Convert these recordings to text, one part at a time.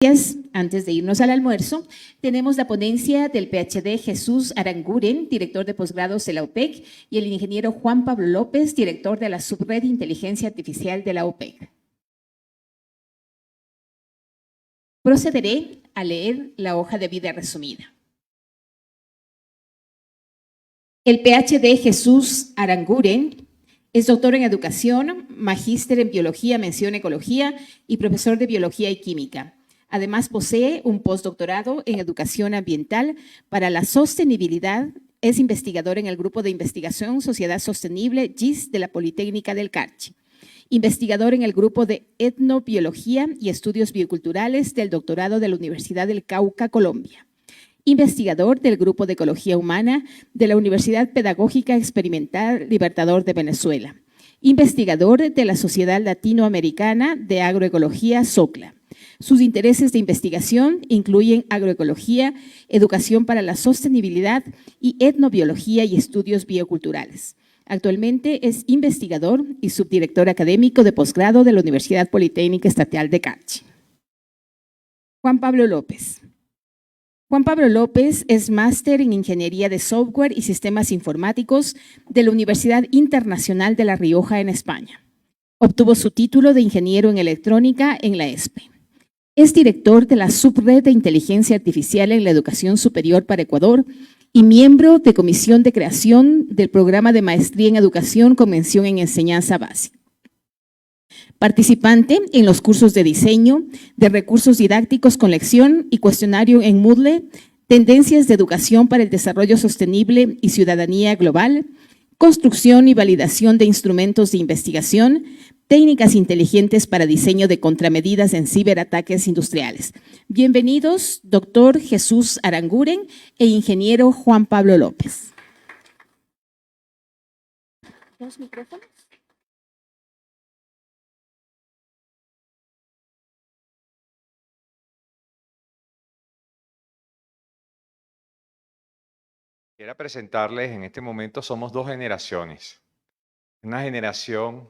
Antes de irnos al almuerzo, tenemos la ponencia del PhD Jesús Aranguren, director de posgrados de la UPEC, y el ingeniero Juan Pablo López, director de la Subred de Inteligencia Artificial de la UPEC. Procederé a leer la hoja de vida resumida. El PhD Jesús Aranguren es doctor en educación, magíster en biología, mención ecología y profesor de biología y química. Además, posee un postdoctorado en educación ambiental para la sostenibilidad. Es investigador en el Grupo de Investigación Sociedad Sostenible, GIS, de la Politécnica del Carchi. Investigador en el Grupo de Etnobiología y Estudios Bioculturales del doctorado de la Universidad del Cauca, Colombia. Investigador del Grupo de Ecología Humana de la Universidad Pedagógica Experimental Libertador de Venezuela. Investigador de la Sociedad Latinoamericana de Agroecología, SOCLA. Sus intereses de investigación incluyen agroecología, educación para la sostenibilidad y etnobiología y estudios bioculturales. Actualmente es investigador y subdirector académico de posgrado de la Universidad Politécnica Estatal de Carchi. Juan Pablo López. Juan Pablo López es máster en Ingeniería de Software y Sistemas Informáticos de la Universidad Internacional de La Rioja en España. Obtuvo su título de ingeniero en electrónica en la ESPE. Es director de la Subred de Inteligencia Artificial en la Educación Superior para Ecuador y miembro de Comisión de Creación del Programa de Maestría en Educación con mención en Enseñanza Básica. Participante en los cursos de diseño, de recursos didácticos con lección y cuestionario en Moodle, tendencias de educación para el desarrollo sostenible y ciudadanía global, construcción y validación de instrumentos de investigación, técnicas inteligentes para diseño de contramedidas en ciberataques industriales. Bienvenidos, doctor Jesús Aranguren e ingeniero Juan Pablo López. ¿Los micrófonos? Quisiera presentarles, en este momento somos dos generaciones. Una generación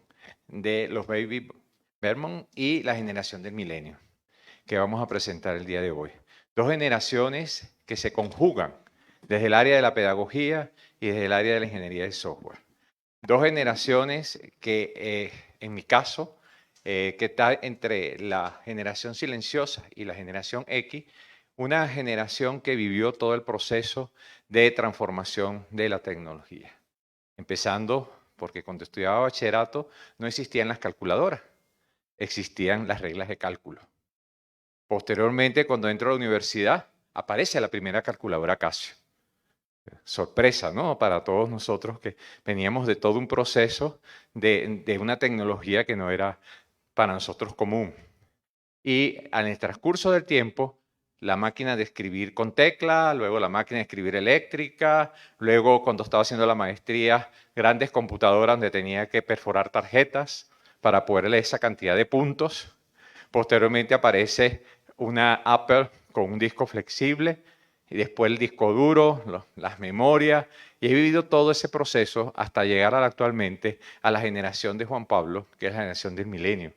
de los baby boomers y la generación del milenio, que vamos a presentar el día de hoy. Dos generaciones que se conjugan desde el área de la pedagogía y desde el área de la ingeniería de software. Dos generaciones que, en mi caso, que está entre la generación silenciosa y la generación X, una generación que vivió todo el proceso de transformación de la tecnología. Empezando porque cuando estudiaba bachillerato no existían las calculadoras, existían las reglas de cálculo. Posteriormente, cuando entro a la universidad, aparece la primera calculadora Casio. Sorpresa, ¿no? Para todos nosotros que veníamos de todo un proceso de una tecnología que no era para nosotros común. Y en el transcurso del tiempo, la máquina de escribir con tecla, luego la máquina de escribir eléctrica, luego cuando estaba haciendo la maestría, grandes computadoras donde tenía que perforar tarjetas para poder leer esa cantidad de puntos. Posteriormente aparece una Apple con un disco flexible y después el disco duro, las memorias, y he vivido todo ese proceso hasta llegar actualmente a la generación de Juan Pablo, que es la generación del milenio.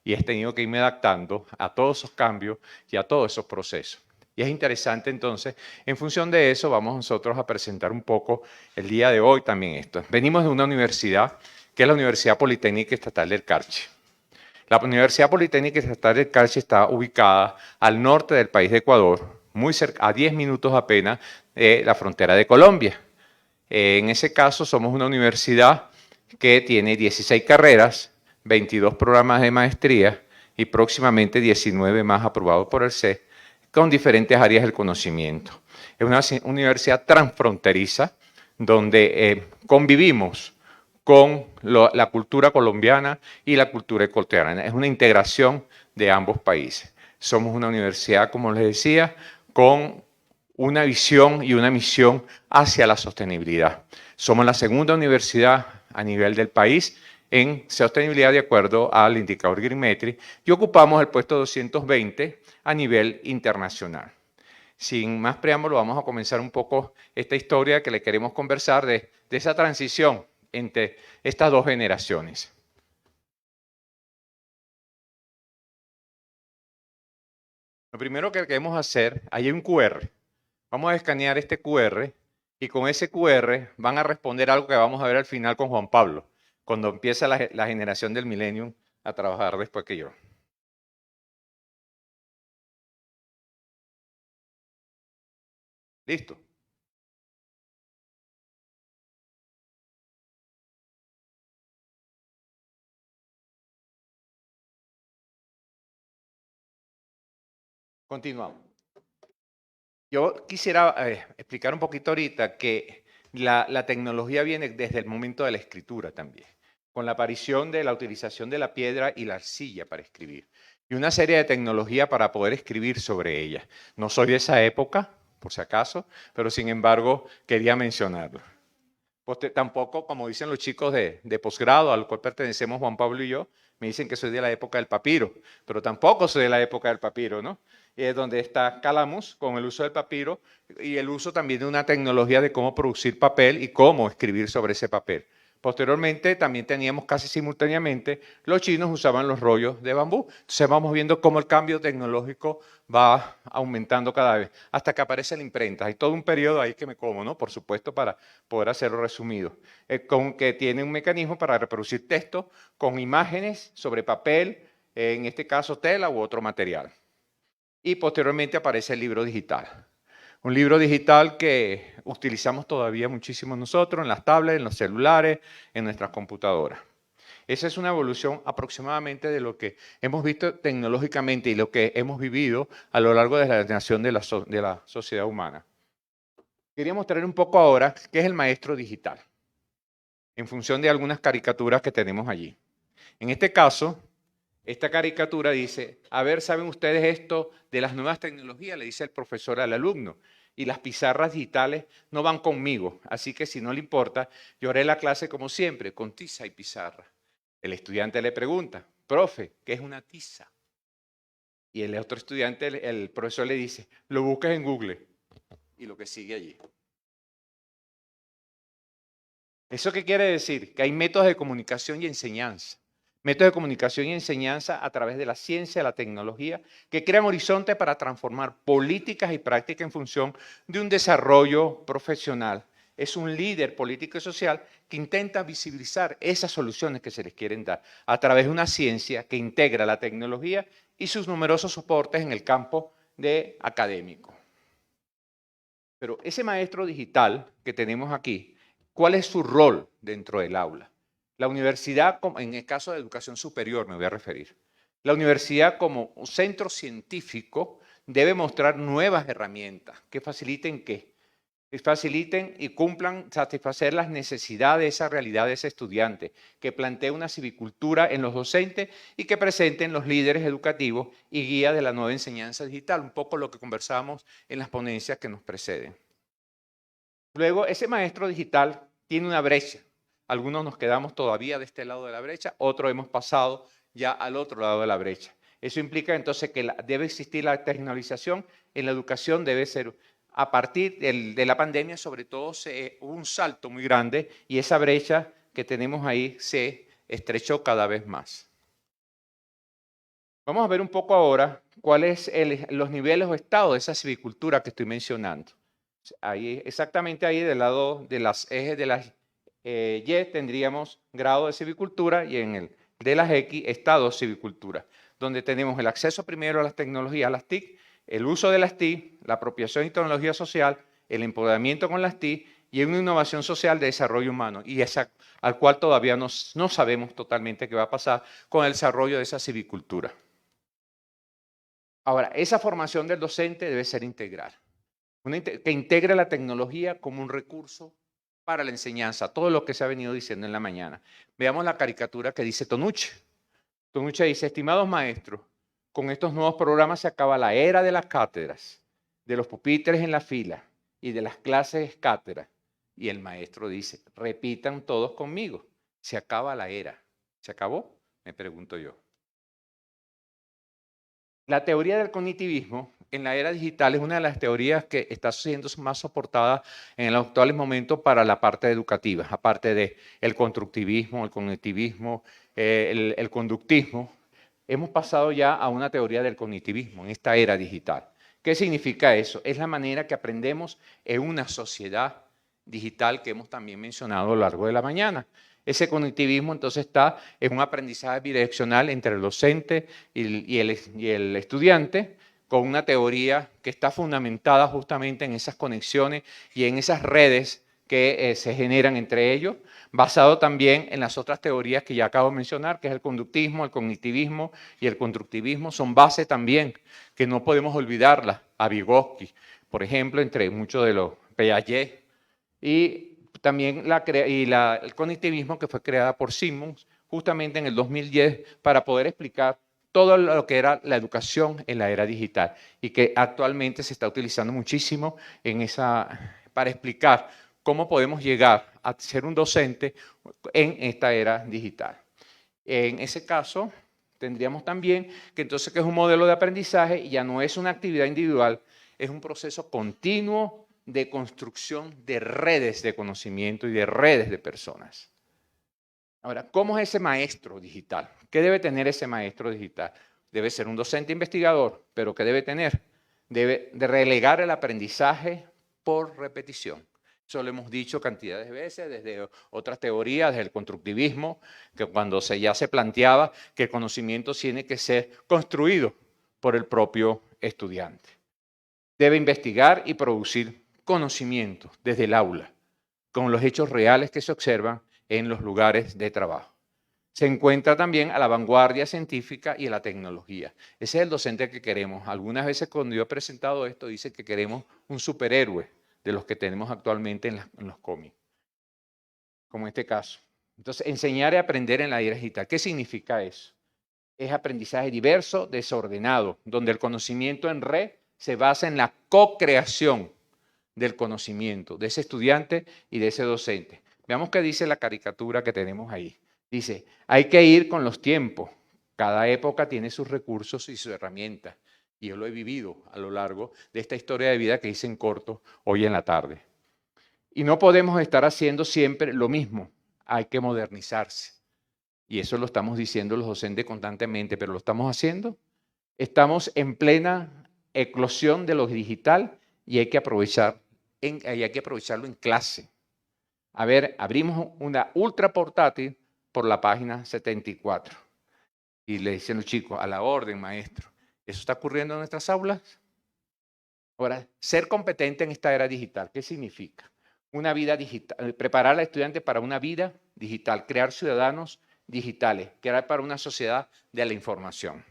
Y he tenido que irme adaptando a todos esos cambios y a todos esos procesos. Y es interesante entonces, en función de eso, vamos nosotros a presentar un poco el día de hoy también esto. Venimos de una universidad, que es la Universidad Politécnica Estatal del Carchi. La Universidad Politécnica Estatal del Carchi está ubicada al norte del país de Ecuador, muy cerca, a 10 minutos apenas de la frontera de Colombia. En ese caso, somos una universidad que tiene 16 carreras, 22 programas de maestría y próximamente 19 más aprobados por el CES, con diferentes áreas del conocimiento. Es una universidad transfronteriza donde convivimos con la cultura colombiana y la cultura ecuatoriana. Es una integración de ambos países. Somos una universidad, como les decía, con una visión y una misión hacia la sostenibilidad. Somos la segunda universidad a nivel del país en sostenibilidad de acuerdo al indicador Greenmetric y ocupamos el puesto 220 a nivel internacional. Sin más preámbulo, vamos a comenzar un poco esta historia que le queremos conversar de esa transición entre estas dos generaciones. Lo primero que queremos hacer, ahí hay un QR. Vamos a escanear este QR y con ese QR van a responder algo que vamos a ver al final con Juan Pablo, cuando empieza la generación del Millennium a trabajar después que yo. ¿Listo? Continuamos. Yo quisiera explicar un poquito ahorita que la tecnología viene desde el momento de la escritura también, con la aparición de la utilización de la piedra y la arcilla para escribir, y una serie de tecnología para poder escribir sobre ella. No soy de esa época, por si acaso, pero sin embargo quería mencionarlo. Tampoco, como dicen los chicos de posgrado, al cual pertenecemos Juan Pablo y yo, me dicen que soy de la época del papiro, pero tampoco soy de la época del papiro, ¿no? Es donde está Calamus con el uso del papiro y el uso también de una tecnología de cómo producir papel y cómo escribir sobre ese papel. Posteriormente también teníamos casi simultáneamente, los chinos usaban los rollos de bambú. Entonces vamos viendo cómo el cambio tecnológico va aumentando cada vez, hasta que aparece la imprenta. Hay todo un periodo ahí que me como, ¿no? Por supuesto, para poder hacerlo resumido, con que tiene un mecanismo para reproducir texto con imágenes sobre papel, en este caso tela u otro material. Y posteriormente aparece el libro digital. Un libro digital que utilizamos todavía muchísimo nosotros en las tablets, en los celulares, en nuestras computadoras. Esa es una evolución aproximadamente de lo que hemos visto tecnológicamente y lo que hemos vivido a lo largo de la nación de la sociedad humana. Quería mostrar un poco ahora qué es el maestro digital, en función de algunas caricaturas que tenemos allí. En este caso, esta caricatura dice, a ver, ¿saben ustedes esto de las nuevas tecnologías? Le dice el profesor al alumno. Y las pizarras digitales no van conmigo, así que si no le importa, yo haré la clase como siempre, con tiza y pizarra. El estudiante le pregunta, profe, ¿qué es una tiza? Y el otro estudiante, el profesor le dice, lo buscas en Google. Y lo que sigue allí. ¿Eso qué quiere decir? Que hay métodos de comunicación y enseñanza. Métodos de comunicación y enseñanza a través de la ciencia, la tecnología, que crean horizontes para transformar políticas y prácticas en función de un desarrollo profesional. Es un líder político y social que intenta visibilizar esas soluciones que se les quieren dar a través de una ciencia que integra la tecnología y sus numerosos soportes en el campo académico. Pero ese maestro digital que tenemos aquí, ¿cuál es su rol dentro del aula? La universidad, en el caso de educación superior me voy a referir, la universidad como un centro científico debe mostrar nuevas herramientas que faciliten ¿qué? Que faciliten y cumplan satisfacer las necesidades de esa realidad de ese estudiante, que plantee una civicultura en los docentes y que presenten los líderes educativos y guías de la nueva enseñanza digital, un poco lo que conversábamos en las ponencias que nos preceden. Luego, ese maestro digital tiene una brecha. Algunos nos quedamos todavía de este lado de la brecha, otros hemos pasado ya al otro lado de la brecha. Eso implica entonces que debe existir la tecnologización en la educación, debe ser a partir de la pandemia, sobre todo hubo un salto muy grande y esa brecha que tenemos ahí se estrechó cada vez más. Vamos a ver un poco ahora cuáles los niveles o estados de esa civicultura que estoy mencionando. Ahí, exactamente ahí del lado de las ejes de las Y tendríamos grado de civicultura y en el de las X estado de civicultura, donde tenemos el acceso primero a las tecnologías, a las TIC, el uso de las TIC, la apropiación y tecnología social, el empoderamiento con las TIC y una innovación social de desarrollo humano, y al cual todavía no sabemos totalmente qué va a pasar con el desarrollo de esa civicultura. Ahora, esa formación del docente debe ser integral, que integre la tecnología como un recurso para la enseñanza, todo lo que se ha venido diciendo en la mañana. Veamos la caricatura que dice Tonucci. Tonucci dice, estimados maestros, con estos nuevos programas se acaba la era de las cátedras, de los pupitres en la fila y de las clases cátedras. Y el maestro dice, repitan todos conmigo, se acaba la era. ¿Se acabó? Me pregunto yo. La teoría del cognitivismo en la era digital es una de las teorías que está siendo más soportada en los actuales momentos para la parte educativa, aparte del constructivismo, el cognitivismo, el conductismo. hemos pasado ya a una teoría del cognitivismo en esta era digital. ¿Qué significa eso? Es la manera que aprendemos en una sociedad digital que hemos también mencionado a lo largo de la mañana. Ese cognitivismo entonces está en un aprendizaje bidireccional entre el docente y el estudiante, con una teoría que está fundamentada justamente en esas conexiones y en esas redes que se generan entre ellos, basado también en las otras teorías que ya acabo de mencionar, que es el conductismo, el cognitivismo y el constructivismo, son base también, que no podemos olvidarlas, a Vygotsky, por ejemplo, entre muchos de los Piaget, y también el cognitivismo que fue creada por Simmons justamente en el 2010 para poder explicar todo lo que era la educación en la era digital y que actualmente se está utilizando muchísimo para explicar cómo podemos llegar a ser un docente en esta era digital. En ese caso, tendríamos también que entonces que es un modelo de aprendizaje y ya no es una actividad individual, es un proceso continuo de construcción de redes de conocimiento y de redes de personas. Ahora, ¿cómo es ese maestro digital? ¿Qué debe tener ese maestro digital? Debe ser un docente investigador, pero ¿qué debe tener? Debe de relegar el aprendizaje por repetición. Eso lo hemos dicho cantidades de veces desde otras teorías, desde el constructivismo, que cuando ya se planteaba que el conocimiento tiene que ser construido por el propio estudiante. Debe investigar y producir conocimiento desde el aula, con los hechos reales que se observan en los lugares de trabajo. Se encuentra también a la vanguardia científica y a la tecnología. Ese es el docente que queremos. Algunas veces cuando yo he presentado esto, dicen que queremos un superhéroe de los que tenemos actualmente en los cómics, como en este caso. Entonces, enseñar y aprender en la era digital. ¿Qué significa eso? Es aprendizaje diverso, desordenado, donde el conocimiento en red se basa en la co-creación del conocimiento de ese estudiante y de ese docente. Veamos qué dice la caricatura que tenemos ahí. Dice, hay que ir con los tiempos. Cada época tiene sus recursos y sus herramientas. Y yo lo he vivido a lo largo de esta historia de vida que hice en corto hoy en la tarde. Y no podemos estar haciendo siempre lo mismo. Hay que modernizarse. Y eso lo estamos diciendo los docentes constantemente, pero ¿lo estamos haciendo? Estamos en plena eclosión de lo digital y hay que aprovecharlo en clase. A ver, abrimos una ultra portátil por la página 74 y le dicen los chicos, a la orden, maestro. ¿Eso está ocurriendo en nuestras aulas? Ahora, ser competente en esta era digital, ¿qué significa? Una vida digital, preparar al estudiante para una vida digital, crear ciudadanos digitales, crear para una sociedad de la información.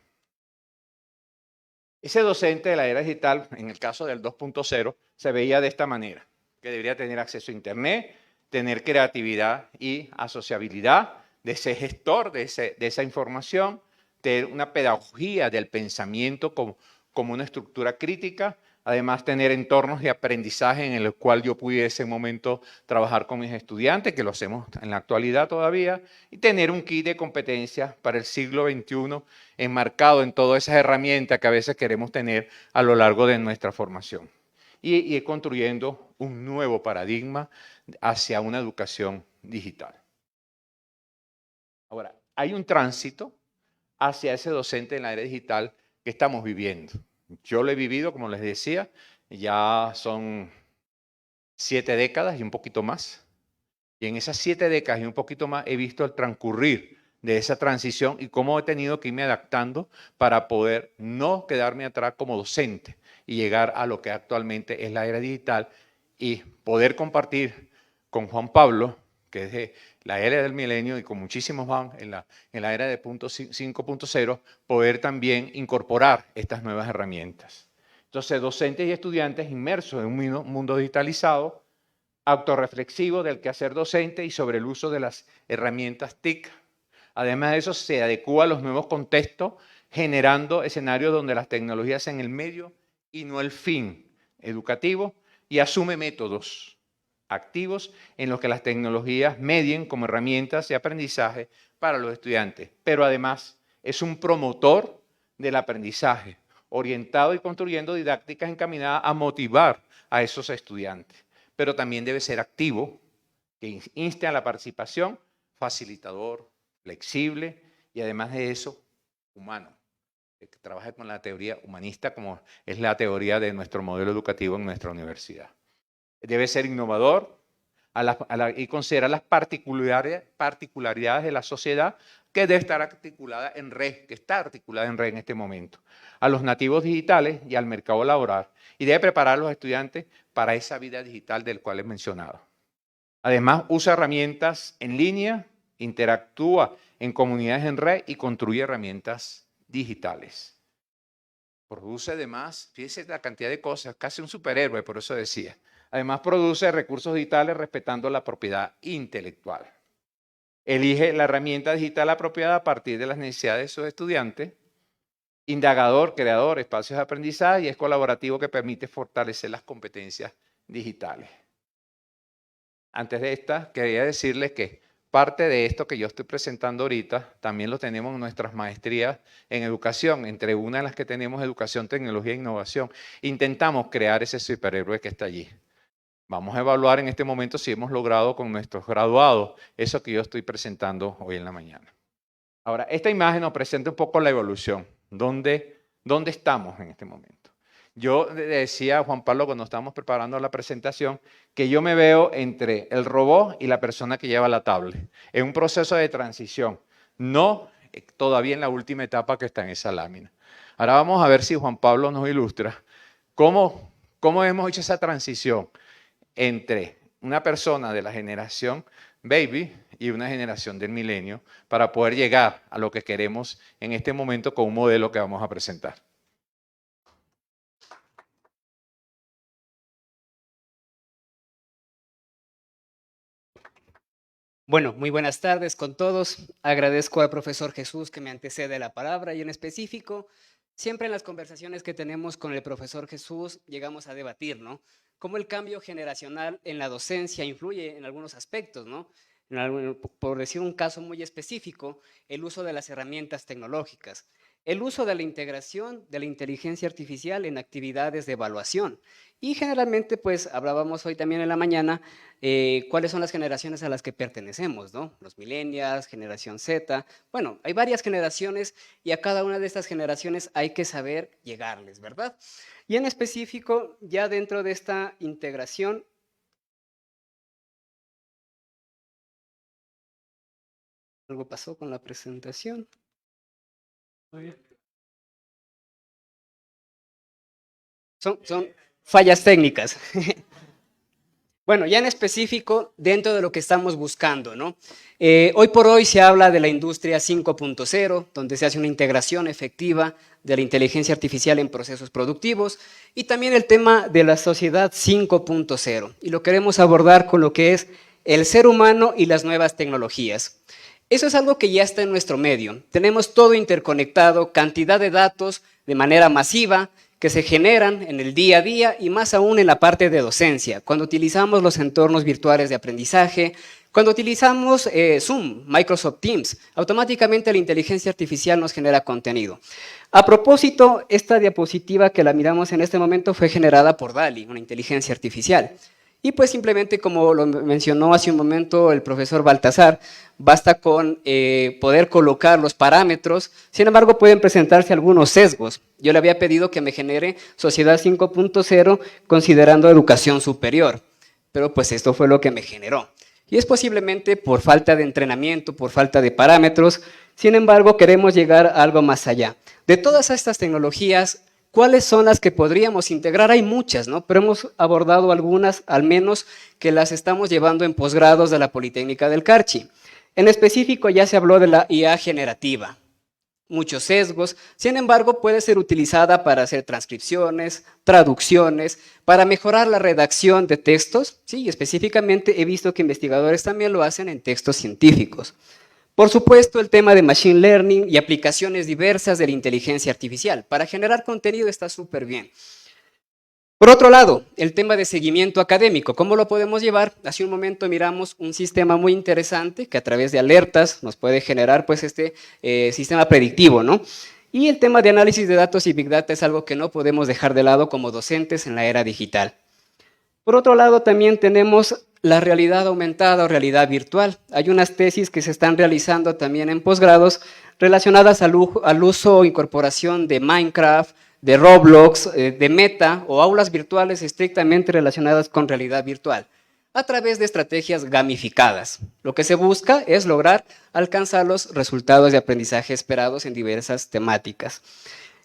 Ese docente de la era digital, en el caso del 2.0, se veía de esta manera, que debería tener acceso a Internet, tener creatividad y asociabilidad, de ser gestor de esa información, tener una pedagogía del pensamiento como una estructura crítica, además tener entornos de aprendizaje en el cual yo pudiese en momento trabajar con mis estudiantes, que lo hacemos en la actualidad todavía, y tener un kit de competencias para el siglo XXI enmarcado en todas esas herramientas que a veces queremos tener a lo largo de nuestra formación. Y ir construyendo un nuevo paradigma hacia una educación digital. Ahora, hay un tránsito hacia ese docente en la era digital que estamos viviendo. Yo lo he vivido, como les decía, ya son 7 décadas y un poquito más. Y en esas 7 décadas y un poquito más he visto el transcurrir de esa transición y cómo he tenido que irme adaptando para poder no quedarme atrás como docente y llegar a lo que actualmente es la era digital y poder compartir con Juan Pablo, que es de la era del milenio y con muchísimos más en la era de 5.0, poder también incorporar estas nuevas herramientas. Entonces, docentes y estudiantes inmersos en un mundo digitalizado, autorreflexivo del quehacer docente y sobre el uso de las herramientas TIC. Además de eso, se adecúa a los nuevos contextos, generando escenarios donde las tecnologías sean el medio y no el fin educativo, y asume métodos activos en los que las tecnologías medien como herramientas de aprendizaje para los estudiantes. Pero además es un promotor del aprendizaje, orientado y construyendo didácticas encaminadas a motivar a esos estudiantes. Pero también debe ser activo, que inste a la participación, facilitador, flexible y además de eso, humano, que trabaje con la teoría humanista como es la teoría de nuestro modelo educativo en nuestra universidad. Debe ser innovador y considerar las particularidades de la sociedad que debe estar articulada en red, que está articulada en red en este momento, a los nativos digitales y al mercado laboral, y debe preparar a los estudiantes para esa vida digital del cual he mencionado. Además, usa herramientas en línea, interactúa en comunidades en red y construye herramientas digitales. Produce además, fíjese la cantidad de cosas, casi un superhéroe, por eso decía. Además, produce recursos digitales respetando la propiedad intelectual. Elige la herramienta digital apropiada a partir de las necesidades de sus estudiantes. Indagador, creador, espacios de aprendizaje y es colaborativo que permite fortalecer las competencias digitales. Antes de esta, quería decirles que parte de esto que yo estoy presentando ahorita también lo tenemos en nuestras maestrías en educación, entre una de las que tenemos educación, tecnología e innovación. Intentamos crear ese superhéroe que está allí. Vamos a evaluar en este momento si hemos logrado con nuestros graduados eso que yo estoy presentando hoy en la mañana. Ahora, esta imagen nos presenta un poco la evolución. ¿Dónde estamos en este momento? Yo le decía a Juan Pablo cuando estábamos preparando la presentación que yo me veo entre el robot y la persona que lleva la tablet. Es un proceso de transición, no todavía en la última etapa que está en esa lámina. Ahora vamos a ver si Juan Pablo nos ilustra cómo hemos hecho esa transición entre una persona de la generación baby y una generación del milenio para poder llegar a lo que queremos en este momento con un modelo que vamos a presentar. Bueno, muy buenas tardes con todos. Agradezco al profesor Jesús que me antecede la palabra y en específico, siempre en las conversaciones que tenemos con el profesor Jesús llegamos a debatir, ¿no? Cómo el cambio generacional en la docencia influye en algunos aspectos, ¿no? Por decir un caso muy específico, el uso de las herramientas tecnológicas, el uso de la integración de la inteligencia artificial en actividades de evaluación. Y generalmente, pues, hablábamos hoy también en la mañana, cuáles son las generaciones a las que pertenecemos, ¿no? Los millennials, generación Z. Bueno, hay varias generaciones y a cada una de estas generaciones hay que saber llegarles, ¿verdad? Y en específico, ya dentro de esta integración, algo pasó con la presentación. Son fallas técnicas. Bueno, ya en específico, dentro de lo que estamos buscando, ¿no? Hoy por hoy se habla de la industria 5.0, donde se hace una integración efectiva de la inteligencia artificial en procesos productivos, y también el tema de la sociedad 5.0, y lo queremos abordar con lo que es el ser humano y las nuevas tecnologías. Eso es algo que ya está en nuestro medio. Tenemos todo interconectado, cantidad de datos de manera masiva, que se generan en el día a día y más aún en la parte de docencia, cuando utilizamos los entornos virtuales de aprendizaje, cuando utilizamos Zoom, Microsoft Teams, automáticamente la inteligencia artificial nos genera contenido. A propósito, esta diapositiva que la miramos en este momento fue generada por DALL-E, una inteligencia artificial. Y pues simplemente, como lo mencionó hace un momento el profesor Baltasar, basta con poder colocar los parámetros, sin embargo pueden presentarse algunos sesgos. Yo le había pedido que me genere Sociedad 5.0 considerando educación superior, pero pues esto fue lo que me generó. Y es posiblemente por falta de entrenamiento, por falta de parámetros, sin embargo queremos llegar a algo más allá. De todas estas tecnologías, ¿cuáles son las que podríamos integrar? Hay muchas, ¿no? Pero hemos abordado algunas, al menos, que las estamos llevando en posgrados de la Politécnica del Carchi. En específico, ya se habló de la IA generativa. Muchos sesgos, sin embargo, puede ser utilizada para hacer transcripciones, traducciones, para mejorar la redacción de textos. Sí, específicamente he visto que investigadores también lo hacen en textos científicos. Por supuesto, el tema de Machine Learning y aplicaciones diversas de la inteligencia artificial. Para generar contenido está súper bien. Por otro lado, el tema de seguimiento académico. ¿Cómo lo podemos llevar? Hace un momento miramos un sistema muy interesante que a través de alertas nos puede generar pues, este sistema predictivo, ¿no? Y el tema de análisis de datos y Big Data es algo que no podemos dejar de lado como docentes en la era digital. Por otro lado, también tenemos la realidad aumentada o realidad virtual. Hay unas tesis que se están realizando también en posgrados relacionadas al uso o incorporación de Minecraft, de Roblox, de Meta o aulas virtuales estrictamente relacionadas con realidad virtual, a través de estrategias gamificadas. Lo que se busca es lograr alcanzar los resultados de aprendizaje esperados en diversas temáticas.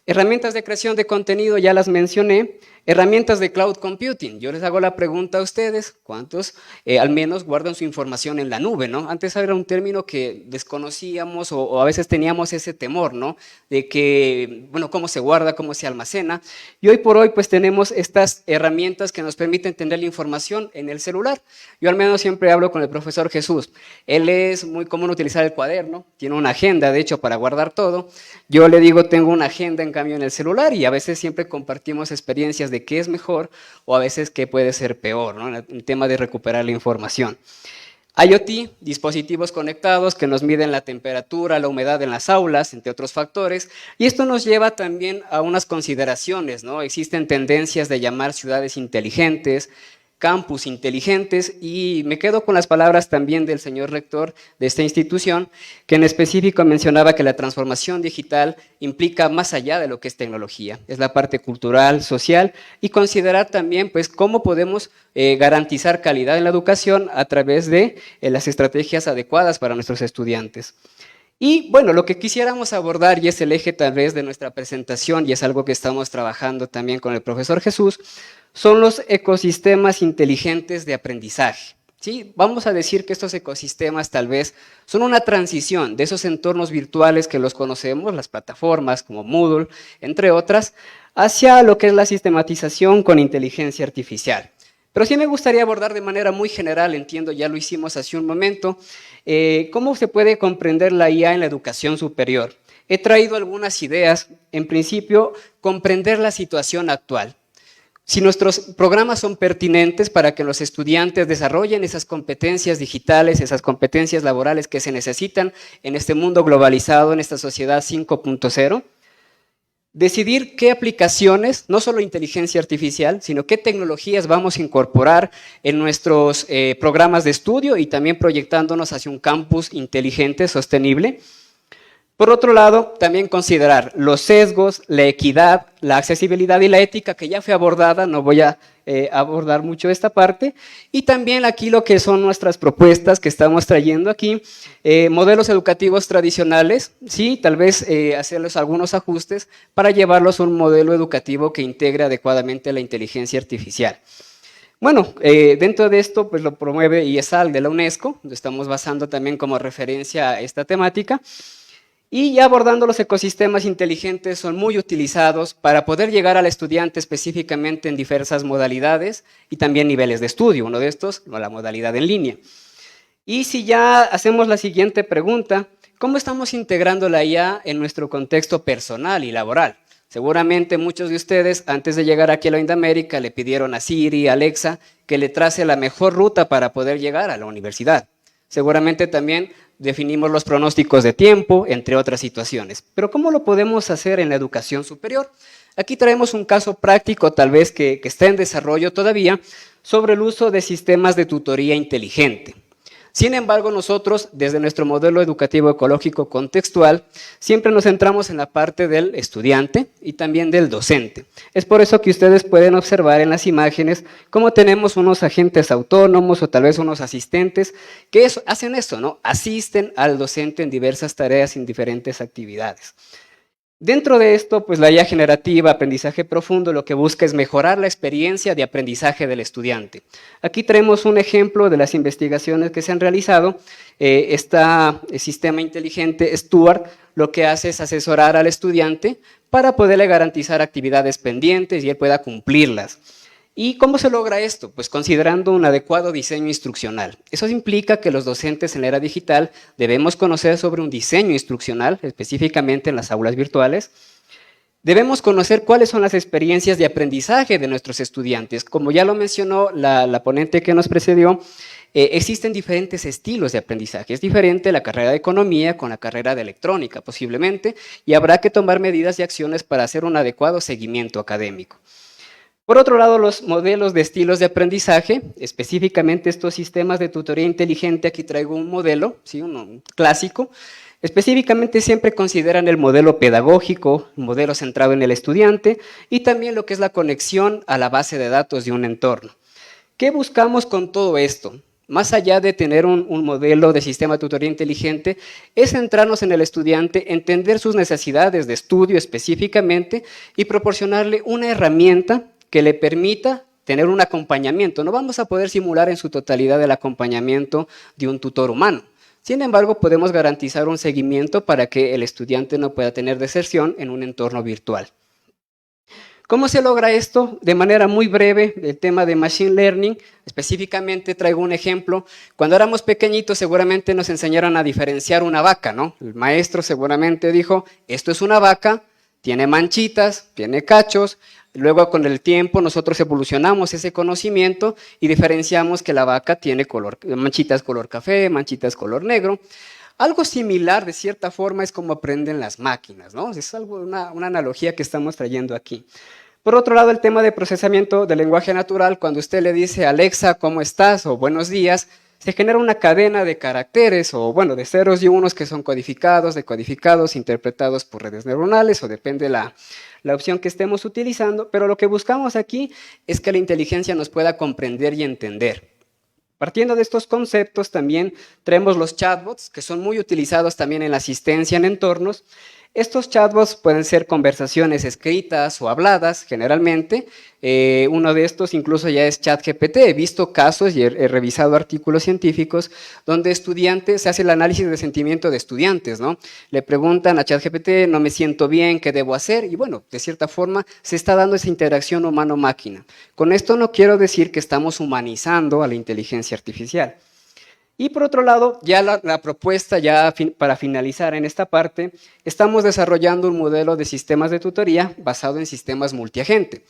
Herramientas de creación de contenido, ya las mencioné. Herramientas de cloud computing. Yo les hago la pregunta a ustedes, ¿cuántos al menos guardan su información en la nube, ¿no? Antes era un término que desconocíamos o a veces teníamos ese temor, ¿no? De que, bueno, cómo se guarda, cómo se almacena. Y hoy por hoy, pues tenemos estas herramientas que nos permiten tener la información en el celular. Yo al menos siempre hablo con el profesor Jesús. Él es muy común utilizar el cuaderno, tiene una agenda, de hecho, para guardar todo. Yo le digo, tengo una agenda, en cambio, en el celular, y a veces siempre compartimos experiencias de qué es mejor o a veces qué puede ser peor, ¿no? En el tema de recuperar la información. IoT, dispositivos conectados que nos miden la temperatura, la humedad en las aulas, entre otros factores, y esto nos lleva también a unas consideraciones, ¿no? Existen tendencias de llamar ciudades inteligentes, campus inteligentes, y me quedo con las palabras también del señor rector de esta institución, que en específico mencionaba que la transformación digital implica más allá de lo que es tecnología, es la parte cultural, social, y considerar también pues cómo podemos garantizar calidad en la educación a través de las estrategias adecuadas para nuestros estudiantes. Y bueno, lo que quisiéramos abordar, y es el eje tal vez de nuestra presentación, y es algo que estamos trabajando también con el profesor Jesús, son los ecosistemas inteligentes de aprendizaje. ¿Sí? Vamos a decir que estos ecosistemas tal vez son una transición de esos entornos virtuales que los conocemos, las plataformas como Moodle, entre otras, hacia lo que es la sistematización con inteligencia artificial. Pero sí me gustaría abordar de manera muy general, entiendo, ya lo hicimos hace un momento, cómo se puede comprender la IA en la educación superior. He traído algunas ideas, en principio, comprender la situación actual. Si nuestros programas son pertinentes para que los estudiantes desarrollen esas competencias digitales, esas competencias laborales que se necesitan en este mundo globalizado, en esta sociedad 5.0, decidir qué aplicaciones, no solo inteligencia artificial, sino qué tecnologías vamos a incorporar en nuestros programas de estudio y también proyectándonos hacia un campus inteligente, sostenible. Por otro lado, también considerar los sesgos, la equidad, la accesibilidad y la ética, que ya fue abordada, no voy a abordar mucho esta parte, y también aquí lo que son nuestras propuestas que estamos trayendo aquí, modelos educativos tradicionales, sí, tal vez hacerles algunos ajustes para llevarlos a un modelo educativo que integre adecuadamente la inteligencia artificial. Bueno, dentro de esto pues lo promueve IESAL de la UNESCO, lo estamos basando también como referencia a esta temática. Y ya abordando los ecosistemas inteligentes son muy utilizados para poder llegar al estudiante específicamente en diversas modalidades y también niveles de estudio. Uno de estos, la modalidad en línea. Y si ya hacemos la siguiente pregunta, ¿cómo estamos integrando la IA en nuestro contexto personal y laboral? Seguramente muchos de ustedes antes de llegar aquí a la Indamérica le pidieron a Siri, a Alexa, que le trace la mejor ruta para poder llegar a la universidad. Seguramente también definimos los pronósticos de tiempo, entre otras situaciones. Pero ¿cómo lo podemos hacer en la educación superior? Aquí traemos un caso práctico, tal vez que está en desarrollo todavía, sobre el uso de sistemas de tutoría inteligente. Sin embargo, nosotros, desde nuestro modelo educativo ecológico contextual, siempre nos centramos en la parte del estudiante y también del docente. Es por eso que ustedes pueden observar en las imágenes cómo tenemos unos agentes autónomos o tal vez unos asistentes que hacen esto, ¿no? Asisten al docente en diversas tareas, en diferentes actividades. Dentro de esto, pues la IA generativa, aprendizaje profundo, lo que busca es mejorar la experiencia de aprendizaje del estudiante. Aquí tenemos un ejemplo de las investigaciones que se han realizado. Este sistema inteligente Stuart lo que hace es asesorar al estudiante para poderle garantizar actividades pendientes y él pueda cumplirlas. ¿Y cómo se logra esto? Pues considerando un adecuado diseño instruccional. Eso implica que los docentes en la era digital debemos conocer sobre un diseño instruccional, específicamente en las aulas virtuales. Debemos conocer cuáles son las experiencias de aprendizaje de nuestros estudiantes. Como ya lo mencionó la ponente que nos precedió, existen diferentes estilos de aprendizaje. Es diferente la carrera de economía con la carrera de electrónica, posiblemente, y habrá que tomar medidas y acciones para hacer un adecuado seguimiento académico. Por otro lado, los modelos de estilos de aprendizaje, específicamente estos sistemas de tutoría inteligente, aquí traigo un modelo, ¿sí? Uno clásico, específicamente siempre consideran el modelo pedagógico, un modelo centrado en el estudiante y también lo que es la conexión a la base de datos de un entorno. ¿Qué buscamos con todo esto? Más allá de tener un modelo de sistema de tutoría inteligente, es centrarnos en el estudiante, entender sus necesidades de estudio específicamente y proporcionarle una herramienta que le permita tener un acompañamiento. No vamos a poder simular en su totalidad el acompañamiento de un tutor humano. Sin embargo, podemos garantizar un seguimiento para que el estudiante no pueda tener deserción en un entorno virtual. ¿Cómo se logra esto? De manera muy breve, el tema de Machine Learning, específicamente traigo un ejemplo. Cuando éramos pequeñitos seguramente nos enseñaron a diferenciar una vaca, ¿no? El maestro seguramente dijo, esto es una vaca, tiene manchitas, tiene cachos. Luego con el tiempo nosotros evolucionamos ese conocimiento y diferenciamos que la vaca tiene manchitas color café, manchitas color negro. Algo similar, de cierta forma, es como aprenden las máquinas, ¿no? Es una analogía que estamos trayendo aquí. Por otro lado, el tema de procesamiento del lenguaje natural, cuando usted le dice Alexa, ¿cómo estás? O buenos días, se genera una cadena de caracteres o, bueno, de ceros y unos que son codificados, decodificados, interpretados por redes neuronales o depende la opción que estemos utilizando, pero lo que buscamos aquí es que la inteligencia nos pueda comprender y entender. Partiendo de estos conceptos también traemos los chatbots, que son muy utilizados también en la asistencia en entornos. Estos chatbots pueden ser conversaciones escritas o habladas, generalmente. Uno de estos incluso ya es ChatGPT. He visto casos y he revisado artículos científicos donde estudiantes, se hace el análisis de sentimiento de estudiantes, ¿no? Le preguntan a ChatGPT, no me siento bien, ¿qué debo hacer? Y bueno, de cierta forma se está dando esa interacción humano-máquina. Con esto no quiero decir que estamos humanizando a la inteligencia artificial. Y por otro lado, ya la propuesta, ya para finalizar en esta parte, estamos desarrollando un modelo de sistemas de tutoría basado en sistemas multiagente.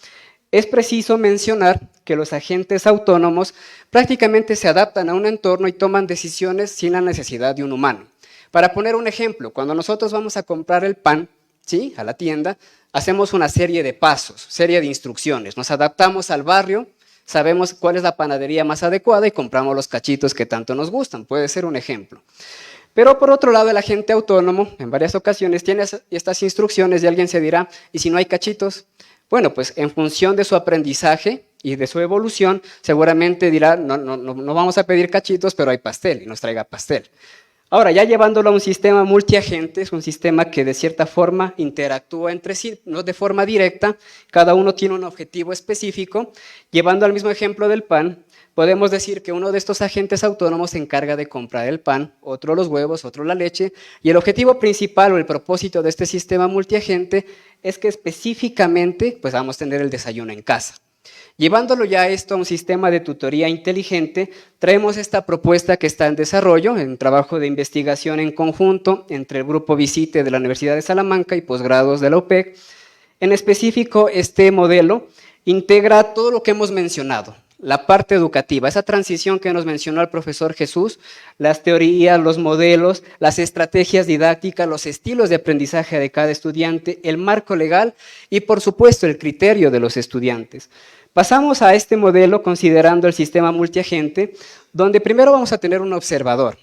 Es preciso mencionar que los agentes autónomos prácticamente se adaptan a un entorno y toman decisiones sin la necesidad de un humano. Para poner un ejemplo, cuando nosotros vamos a comprar el pan, ¿sí?, a la tienda, hacemos una serie de pasos, serie de instrucciones, nos adaptamos al barrio, sabemos cuál es la panadería más adecuada y compramos los cachitos que tanto nos gustan, puede ser un ejemplo. Pero por otro lado, el agente autónomo en varias ocasiones tiene estas instrucciones y alguien se dirá, ¿y si no hay cachitos? Bueno, pues en función de su aprendizaje y de su evolución, seguramente dirá, no vamos a pedir cachitos, pero hay pastel y nos traiga pastel. Ahora, ya llevándolo a un sistema multiagente, es un sistema que de cierta forma interactúa entre sí, no de forma directa, cada uno tiene un objetivo específico. Llevando al mismo ejemplo del pan, podemos decir que uno de estos agentes autónomos se encarga de comprar el pan, otro los huevos, otro la leche, y el objetivo principal o el propósito de este sistema multiagente es que específicamente pues vamos a tener el desayuno en casa. Llevándolo ya esto a un sistema de tutoría inteligente, traemos esta propuesta que está en desarrollo, en trabajo de investigación en conjunto entre el Grupo Visite de la Universidad de Salamanca y posgrados de la UPEC. En específico, este modelo integra todo lo que hemos mencionado, la parte educativa, esa transición que nos mencionó el profesor Jesús, las teorías, los modelos, las estrategias didácticas, los estilos de aprendizaje de cada estudiante, el marco legal y, por supuesto, el criterio de los estudiantes. Pasamos a este modelo considerando el sistema multiagente, donde primero vamos a tener un observador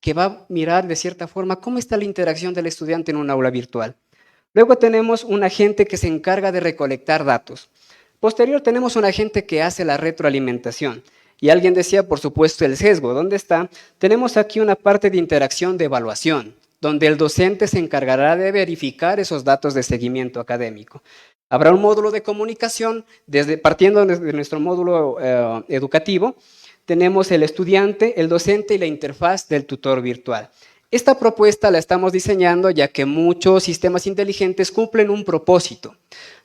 que va a mirar de cierta forma cómo está la interacción del estudiante en un aula virtual. Luego tenemos un agente que se encarga de recolectar datos. Posterior tenemos un agente que hace la retroalimentación. Y alguien decía, por supuesto, el sesgo. ¿Dónde está? Tenemos aquí una parte de interacción de evaluación, donde el docente se encargará de verificar esos datos de seguimiento académico. Habrá un módulo de comunicación, partiendo de nuestro módulo educativo, tenemos el estudiante, el docente y la interfaz del tutor virtual. Esta propuesta la estamos diseñando ya que muchos sistemas inteligentes cumplen un propósito.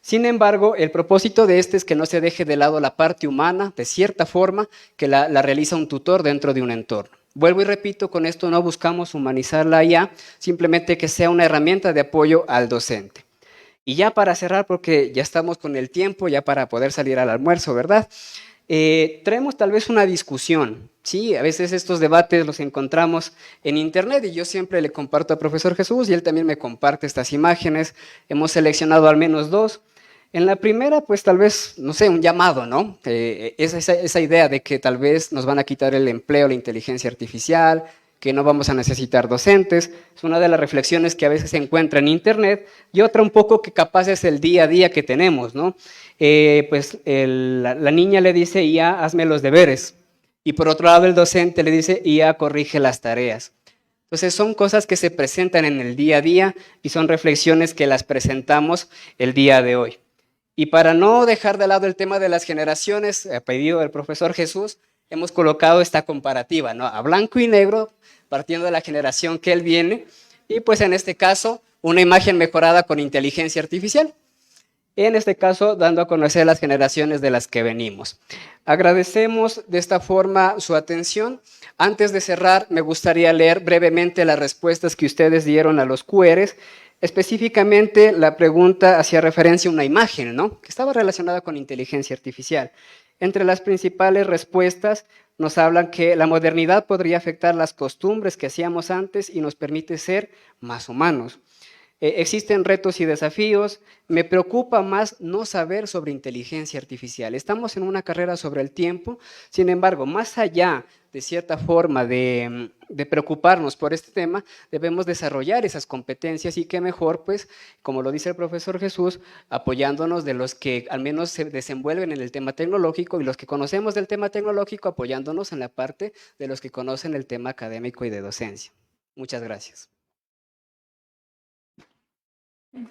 Sin embargo, el propósito de este es que no se deje de lado la parte humana, de cierta forma, que la realiza un tutor dentro de un entorno. Vuelvo y repito, con esto no buscamos humanizar la IA, simplemente que sea una herramienta de apoyo al docente. Y ya para cerrar, porque ya estamos con el tiempo, ya para poder salir al almuerzo, ¿verdad? Traemos tal vez una discusión, ¿sí? A veces estos debates los encontramos en internet y yo siempre le comparto al profesor Jesús y él también me comparte estas imágenes. Hemos seleccionado al menos dos. En la primera, pues tal vez, no sé, un llamado, ¿no? Esa idea de que tal vez nos van a quitar el empleo, la inteligencia artificial, que no vamos a necesitar docentes, es una de las reflexiones que a veces se encuentra en Internet, y otra un poco que capaz es el día a día que tenemos, ¿no? La niña le dice, IA, hazme los deberes, y por otro lado el docente le dice, IA, corrige las tareas. Entonces son cosas que se presentan en el día a día y son reflexiones que las presentamos el día de hoy. Y para no dejar de lado el tema de las generaciones, a pedido del profesor Jesús, hemos colocado esta comparativa, ¿no? A blanco y negro, partiendo de la generación que él viene, y pues en este caso, una imagen mejorada con inteligencia artificial. En este caso, dando a conocer las generaciones de las que venimos. Agradecemos de esta forma su atención. Antes de cerrar, me gustaría leer brevemente las respuestas que ustedes dieron a los QRs. Específicamente, la pregunta hacía referencia a una imagen, ¿no? Que estaba relacionada con inteligencia artificial. Entre las principales respuestas nos hablan que la modernidad podría afectar las costumbres que hacíamos antes y nos permite ser más humanos. Existen retos y desafíos. Me preocupa más no saber sobre inteligencia artificial. Estamos en una carrera sobre el tiempo. Sin embargo, más allá de cierta forma de preocuparnos por este tema, debemos desarrollar esas competencias y qué mejor, pues, como lo dice el profesor Jesús, apoyándonos de los que al menos se desenvuelven en el tema tecnológico y los que conocemos del tema tecnológico apoyándonos en la parte de los que conocen el tema académico y de docencia. Muchas gracias.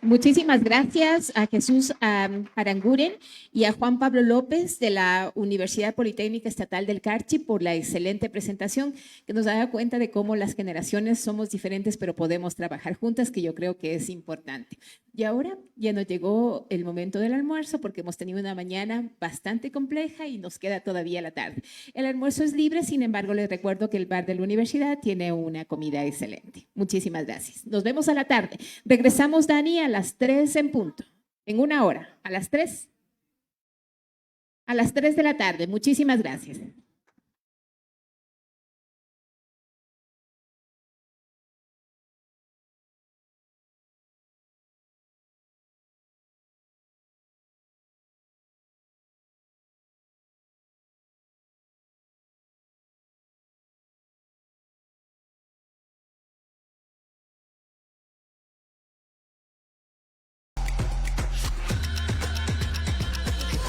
Muchísimas gracias a Jesús Aranguren y a Juan Pablo López de la Universidad Politécnica Estatal del Carchi por la excelente presentación que nos da cuenta de cómo las generaciones somos diferentes pero podemos trabajar juntas, que yo creo que es importante. Y ahora ya nos llegó el momento del almuerzo porque hemos tenido una mañana bastante compleja y nos queda todavía la tarde. El almuerzo es libre, sin embargo les recuerdo que el bar de la universidad tiene una comida excelente. Muchísimas gracias. Nos vemos a la tarde. Regresamos, Dani, a las 3 en punto, en una hora, a las 3 de la tarde. Muchísimas gracias.